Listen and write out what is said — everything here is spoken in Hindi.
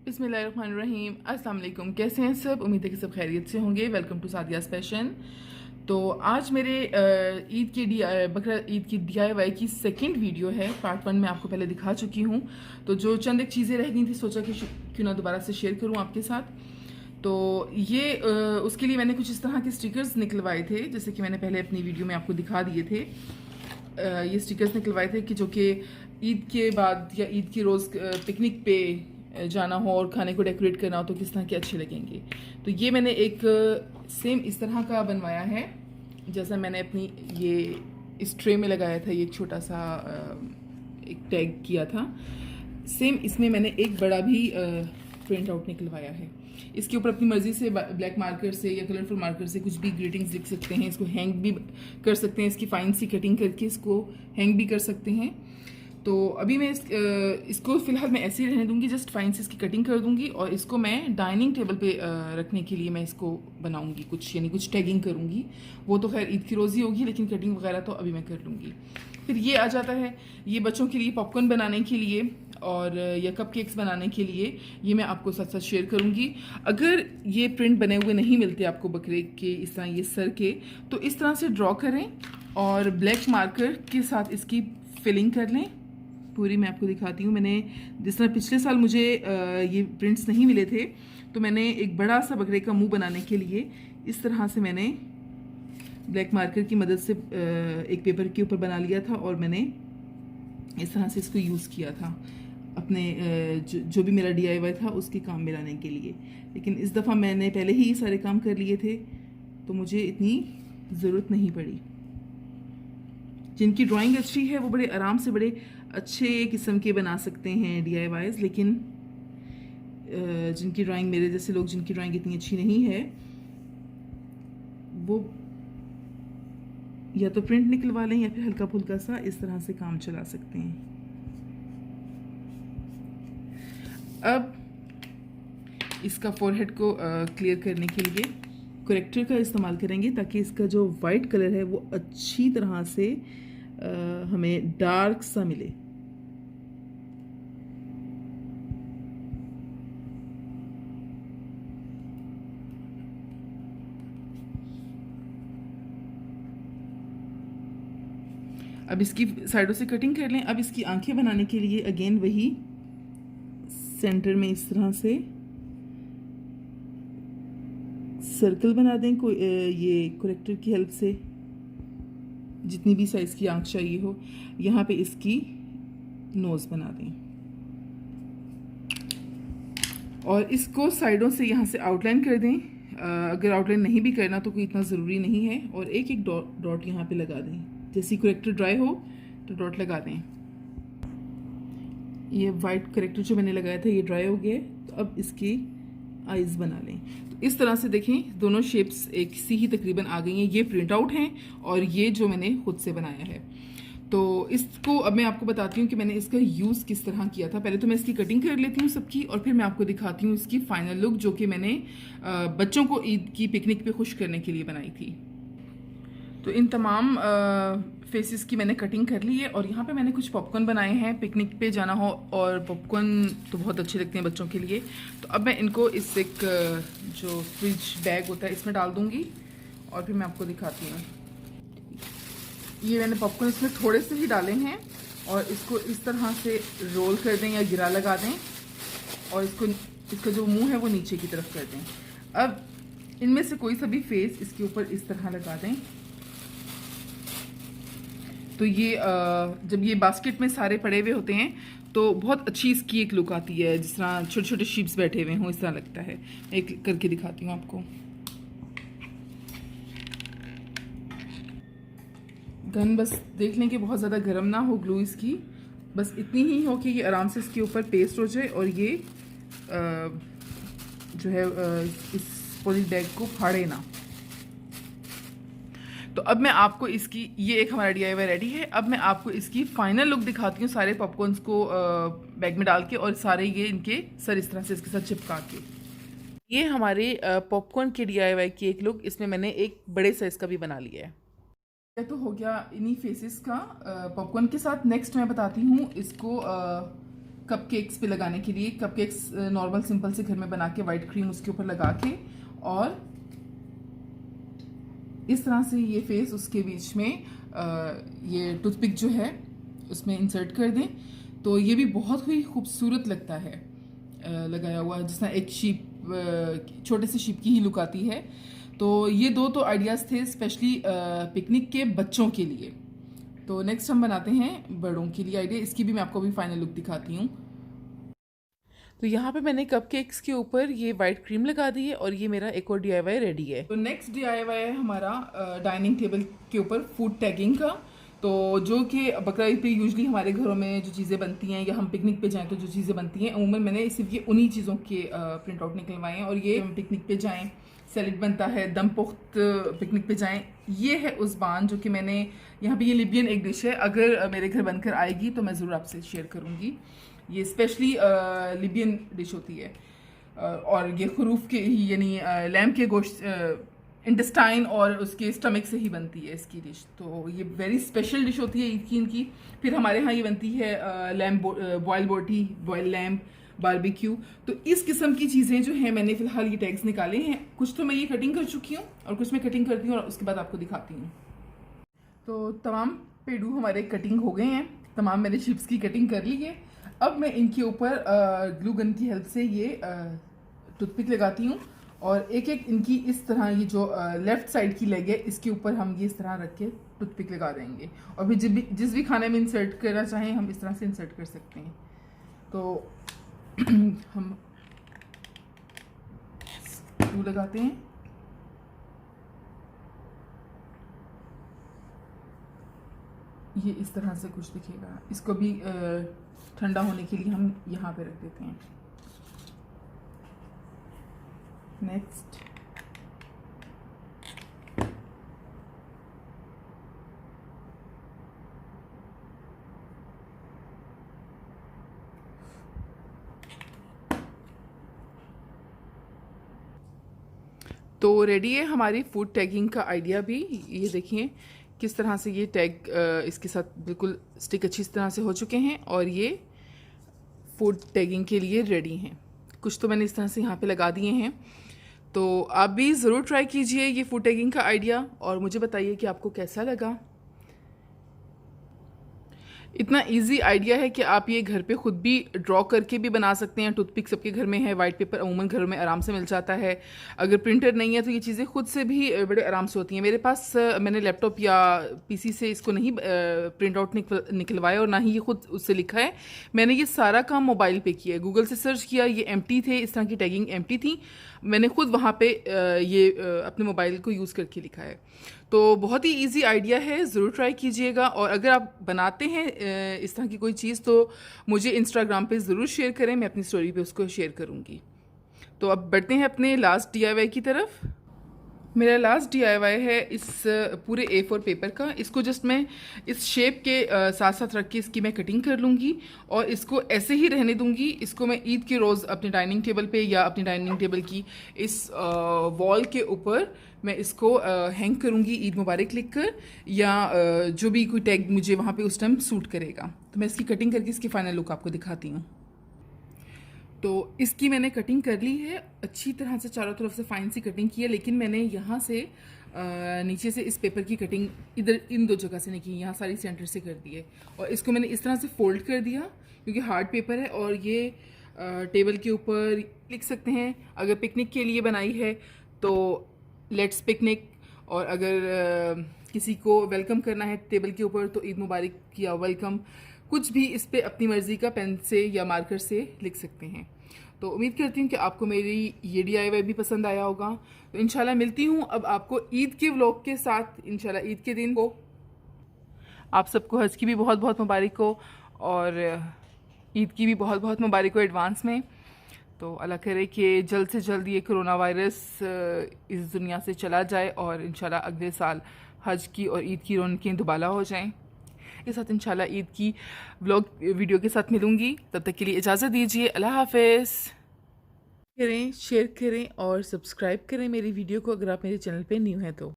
बिस्मिल्लाहिर्रहमानिर्रहीम। अस्सलाम वालेकुम। कैसे हैं सब? उम्मीद है कि सब खैरियत से होंगे। Welcome to Sadiya's fashion. तो आज मेरे ईद की बकरा ईद की DIY की सेकंड वीडियो है। पार्ट 1 में आपको पहले दिखा चुकी हूँ। तो जो चंद एक चीज़ें रह गई थी, सोचा कि क्यों ना दोबारा से शेयर करूँ आपके साथ। तो ये उसके लिए मैंने कुछ इस तरह के स्टिकर्स निकलवाए थे, जैसे कि मैंने पहले अपनी वीडियो में आपको दिखा दिए थे। ये स्टिकर्स निकलवाए थे कि जो कि ईद के बाद या ईद की रोज़ पिकनिक पे जाना हो और खाने को डेकोरेट करना हो तो किस तरह के अच्छे लगेंगे। तो ये मैंने एक सेम इस तरह का बनवाया है, जैसा मैंने अपनी ये इस ट्रे में लगाया था। ये एक छोटा सा एक टैग किया था। सेम इसमें मैंने एक बड़ा भी प्रिंट आउट निकलवाया है। इसके ऊपर अपनी मर्जी से ब्लैक मार्कर से या कलरफुल मार्कर से कुछ भी ग्रीटिंग्स लिख सकते हैं। इसको हैंग भी कर सकते हैं, इसकी फाइन सी कटिंग करके इसको हैंग भी कर सकते हैं। तो अभी मैं इसको फ़िलहाल मैं ऐसे ही रहने दूंगी, जस्ट फाइन से इसकी कटिंग कर दूंगी और इसको मैं डाइनिंग टेबल पे रखने के लिए मैं इसको बनाऊंगी कुछ, यानी कुछ टैगिंग करूंगी। वो तो खैर ईद की रोज़ ही होगी, लेकिन कटिंग वगैरह तो अभी मैं कर लूँगी। फिर ये आ जाता है, ये बच्चों के लिए पॉपकॉर्न बनाने के लिए और या कपकेक्स बनाने के लिए, ये मैं आपको साथ साथ शेयर करूंगी। अगर ये प्रिंट बने हुए नहीं मिलते आपको बकरे के इस तरह ये सर के, तो इस तरह से ड्रॉ करें और ब्लैक मार्कर के साथ इसकी फिलिंग कर लें पूरी। मैं आपको दिखाती हूँ। मैंने जिस तरह पिछले साल मुझे ये प्रिंट्स नहीं मिले थे, तो मैंने एक बड़ा सा बकरे का मुंह बनाने के लिए इस तरह से मैंने ब्लैक मार्कर की मदद से एक पेपर के ऊपर बना लिया था और मैंने इस तरह से इसको यूज़ किया था अपने जो भी मेरा DIY था उसके काम में लाने के लिए। लेकिन इस दफ़ा मैंने पहले ही सारे काम कर लिए थे, तो मुझे इतनी ज़रूरत नहीं पड़ी। जिनकी ड्राइंग अच्छी है वो बड़े आराम से बड़े अच्छे किस्म के बना सकते हैं DIYs, लेकिन जिनकी ड्राइंग, मेरे जैसे लोग जिनकी ड्राइंग इतनी अच्छी नहीं है, वो या तो प्रिंट निकलवा लें या फिर हल्का फुल्का सा इस तरह से काम चला सकते हैं। अब इसका फोरहेड को क्लियर करने के लिए करेक्टर का इस्तेमाल करेंगे, ताकि इसका जो वाइट कलर है वो अच्छी तरह से हमें डार्क सा मिले। अब इसकी साइडों से कटिंग कर लें। अब इसकी आंखें बनाने के लिए अगेन वही सेंटर में इस तरह से सर्कल बना दें ये करेक्टर की हेल्प से, जितनी भी साइज़ की आंख चाहिए हो। यहाँ पे इसकी नोज़ बना दें और इसको साइडों से यहाँ से आउटलाइन कर दें। अगर आउटलाइन नहीं भी करना तो कोई इतना ज़रूरी नहीं है। और एक एक डॉट यहाँ पे लगा दें। जैसे करेक्टर ड्राई हो तो डॉट लगा दें। ये वाइट करेक्टर जो मैंने लगाया था ये ड्राई हो गया, तो अब इसकी आइज़ बना लें। तो इस तरह से देखें, दोनों शेप्स एक सी ही तकरीबन आ गई हैं। ये प्रिंट आउट हैं और ये जो मैंने खुद से बनाया है। तो इसको अब मैं आपको बताती हूँ कि मैंने इसका यूज़ किस तरह किया था। पहले तो मैं इसकी कटिंग कर लेती हूँ सबकी, और फिर मैं आपको दिखाती हूँ इसकी फाइनल लुक, जो कि मैंने बच्चों को ईद की पिकनिक पे खुश करने के लिए बनाई थी। तो इन तमाम फेसेस की मैंने कटिंग कर ली है और यहाँ पे मैंने कुछ पॉपकॉर्न बनाए हैं। पिकनिक पे जाना हो और पॉपकॉर्न तो बहुत अच्छे लगते हैं बच्चों के लिए। तो अब मैं इनको इस एक जो फ्रिज बैग होता है इसमें डाल दूँगी और फिर मैं आपको दिखाती हूँ। ये मैंने पॉपकॉर्न इसमें थोड़े से ही डाले हैं और इसको इस तरह से रोल कर दें या गिरा लगा दें और इसका जो मुँह है वो नीचे की तरफ कर दें। अब इनमें से कोई सा भी फेस इसके ऊपर इस तरह लगा दें। तो ये जब ये बास्केट में सारे पड़े हुए होते हैं तो बहुत अच्छी इसकी एक लुक आती है, जिस तरह छोटे छोटे शीप्स बैठे हुए हों इस तरह लगता है। एक करके दिखाती हूँ आपको। गन बस देख लें कि बहुत ज़्यादा गर्म ना हो ग्लू इसकी, बस इतनी ही हो कि ये आराम से इसके ऊपर पेस्ट हो जाए और ये जो है इस पॉली बैग को फाड़े ना। तो अब मैं आपको इसकी, ये एक हमारा DIY रेडी है। अब मैं आपको इसकी फाइनल लुक दिखाती हूँ, सारे पॉपकॉर्न्स को बैग में डाल के और सारे ये इनके सर इस तरह से इसके साथ चिपका के। ये हमारे पॉपकॉर्न के DIY की एक लुक। इसमें मैंने एक बड़े साइज का भी बना लिया है। ये तो हो गया इन्हीं फेसेस का पॉपकॉर्न के साथ। नेक्स्ट मैं बताती हूँ इसको कपकेक्स पे लगाने के लिए। कपकेक्स नॉर्मल सिंपल से घर में बना के वाइट क्रीम उसके ऊपर लगा के और इस तरह से ये फेस उसके बीच में ये टूथपिक जो है उसमें इंसर्ट कर दें तो ये भी बहुत ही खूबसूरत लगता है लगाया हुआ, जिस तरह एक शीप, छोटे से शीप की ही लुक आती है। तो ये दो तो आइडियाज़ थे स्पेशली पिकनिक के बच्चों के लिए। तो नेक्स्ट हम बनाते हैं बड़ों के लिए आइडिया। इसकी भी मैं आपको अभी फाइनल लुक दिखाती हूँ। तो यहाँ पे मैंने कपकेक्स के ऊपर ये वाइट क्रीम लगा दी है और ये मेरा एक और DIY रेडी है। तो नेक्स्ट DIY है हमारा डाइनिंग टेबल के ऊपर फूड टैगिंग का। तो जो कि बकरा ईद पे यूजली हमारे घरों में जो चीज़ें बनती हैं या हम पिकनिक पे जाएं तो जो चीज़ें बनती हैं अमूमन मैंने सिर्फ ये उन्हीं चीज़ों के प्रिंट आउट निकलवाए हैं। और ये हम पिकनिक पे जाएं, सैलेड बनता है, दम पुख्त पिकनिक पे जाएं, ये है उज़बान जो कि मैंने यहाँ पे, ये लिबियन एक डिश है। अगर मेरे घर बनकर आएगी तो मैं ज़रूर आपसे शेयर करूँगी। ये स्पेशली लिबियन डिश होती है और ये खरूफ के ही यानी लैम्ब के गोश्त इंटेस्टाइन और उसके स्टमक से ही बनती है इसकी डिश। तो ये वेरी स्पेशल डिश होती है ईद की इनकी। फिर हमारे यहाँ ये बनती है लैम्ब बॉयल बोटी, बॉयल लैम्ब, बारबेक्यू। तो इस किस्म की चीज़ें जो हैं मैंने फ़िलहाल ये टैग्स निकाले हैं। कुछ तो मैं ये कटिंग कर चुकी हूँ और कुछ मैं कटिंग करती हूँ और उसके बाद आपको दिखाती हूँ। तो तमाम पेड़ू हमारे कटिंग हो गए हैं, तमाम मैंने चिप्स की कटिंग कर ली है। अब मैं इनके ऊपर ग्लू गन की हेल्प से ये टूथपिक लगाती हूँ और एक एक इनकी इस तरह ये जो लेफ़्ट साइड की लेग है इसके ऊपर हम ये इस तरह रख के टूथपिक लगा देंगे। और फिर जिस भी खाने में इंसर्ट करना चाहें हम इस तरह से इंसर्ट कर सकते हैं। तो हम ग्लू लगाते हैं। ये इस तरह से कुछ दिखेगा। इसको भी ठंडा होने के लिए हम यहाँ पे रख देते हैं। नेक्स्ट तो रेडी है हमारी फूड टैगिंग का आइडिया भी। ये देखिए किस तरह से ये टैग इसके साथ बिल्कुल स्टिक अच्छी तरह से हो चुके हैं और ये फूड टैगिंग के लिए रेडी हैं। कुछ तो मैंने इस तरह से यहाँ पे लगा दिए हैं। तो आप भी ज़रूर ट्राई कीजिए ये फूड टैगिंग का आइडिया और मुझे बताइए कि आपको कैसा लगा। इतना इजी आइडिया है कि आप ये घर पे खुद भी ड्रॉ करके भी बना सकते हैं। टूथपिक सबके घर में है, वाइट पेपर अमूमन घरों में आराम से मिल जाता है। अगर प्रिंटर नहीं है तो ये चीज़ें खुद से भी बड़े आराम से होती हैं। मेरे पास मैंने लैपटॉप या पीसी से इसको नहीं प्रिंट आउट निकलवाया और ना ही ये खुद उससे लिखा है। मैंने ये सारा काम मोबाइल पे किया है, गूगल से सर्च किया, ये एम्प्टी थे, इस तरह की टैगिंग एम्प्टी थी, मैंने खुद वहाँ पे ये अपने मोबाइल को यूज़ करके लिखा है। तो बहुत ही इजी आइडिया है, ज़रूर ट्राई कीजिएगा। और अगर आप बनाते हैं इस तरह की कोई चीज़ तो मुझे इंस्टाग्राम पे ज़रूर शेयर करें, मैं अपनी स्टोरी पे उसको शेयर करूँगी। तो अब बढ़ते हैं अपने लास्ट DIY की तरफ। मेरा लास्ट DIY है इस पूरे A4 पेपर का। इसको जस्ट मैं इस शेप के साथ साथ रख के इसकी मैं कटिंग कर लूँगी और इसको ऐसे ही रहने दूँगी। इसको मैं ईद के रोज़ अपने डाइनिंग टेबल पे या अपनी डाइनिंग टेबल की इस वॉल के ऊपर मैं इसको हैंग करूँगी ईद मुबारक लिख कर, या जो भी कोई टैग मुझे वहाँ पे उस टाइम सूट करेगा। तो मैं इसकी कटिंग करके इसकी फ़ाइनल लुक आपको दिखाती हूँ। तो इसकी मैंने कटिंग कर ली है अच्छी तरह से, चारों तरफ से फाइन सी कटिंग की है, लेकिन मैंने यहाँ से नीचे से इस पेपर की कटिंग इधर इन दो जगह से नहीं की, यहाँ सारी सेंटर से कर दी है। और इसको मैंने इस तरह से फोल्ड कर दिया क्योंकि हार्ड पेपर है और ये टेबल के ऊपर लिख सकते हैं। अगर पिकनिक के लिए बनाई है तो लेट्स पिकनिक, और अगर किसी को वेलकम करना है टेबल के ऊपर तो ईद मुबारक या वेलकम, कुछ भी इस पे अपनी मर्ज़ी का पेन से या मार्कर से लिख सकते हैं। तो उम्मीद करती हूँ कि आपको मेरी ये DIY भी पसंद आया होगा। तो इंशाल्लाह मिलती हूँ अब आपको ईद के व्लॉग के साथ। इंशाल्लाह ईद के दिन को आप सबको हज की भी बहुत बहुत मुबारक हो और ईद की भी बहुत बहुत मुबारक हो एडवांस में। तो अल्लाह करे कि जल्द से जल्द ये कोरोना वायरस इस दुनिया से चला जाए और इंशाल्लाह अगले साल हज की और ईद की रौनकें दुबाला हो जाएं। इस साथ इंशाल्लाह ईद की व्लॉग वीडियो के साथ मिलूंगी। तब तक के लिए इजाज़त दीजिए। अल्लाह हाफ़िज़। करें, शेयर करें और सब्सक्राइब करें मेरी वीडियो को अगर आप मेरे चैनल पे न्यू हैं तो।